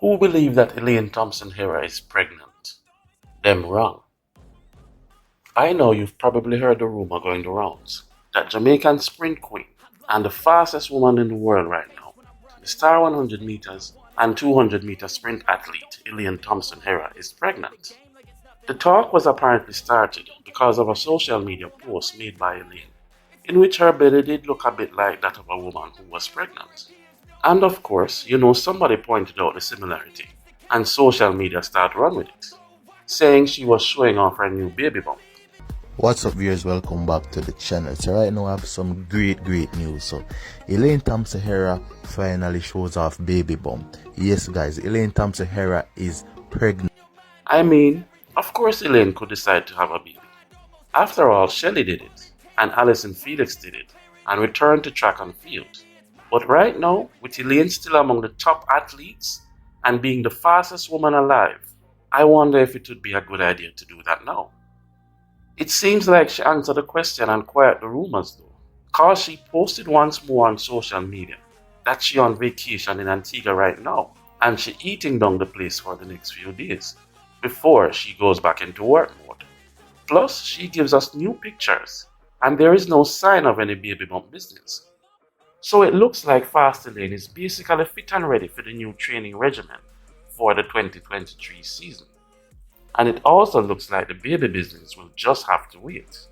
Who believe that Elaine Thompson Herah is pregnant? Them wrong. I know you've probably heard the rumor going the rounds that Jamaican sprint queen and the fastest woman in the world right now, the star 100 meters and 200 meter sprint athlete Elaine Thompson Herah is pregnant. The talk was apparently started because of a social media post made by Elaine, in which her belly did look a bit like that of a woman who was pregnant. And of course, somebody pointed out the similarity, and social media started run with it, saying she was showing off her new baby bump. What's up, viewers? Welcome back to the channel. So right now I have some great news. So Elaine Thompson Herah finally shows off baby bump. Yes guys, Elaine Thompson Herah is pregnant. I mean, of course Elaine could decide to have a baby. After all, Shelley did it, and Alison Felix did it, and returned to track and field. But right now, with Elaine still among the top athletes and being the fastest woman alive, I wonder if it would be a good idea to do that now. It seems like she answered the question and quieted the rumors though, cause she posted once more on social media that she on vacation in Antigua right now and she eating down the place for the next few days before she goes back into work mode. Plus, she gives us new pictures and there is no sign of any baby bump business. So it looks like Fast Elaine is basically fit and ready for the new training regimen for the 2023 season. And it also looks like the baby business will just have to wait.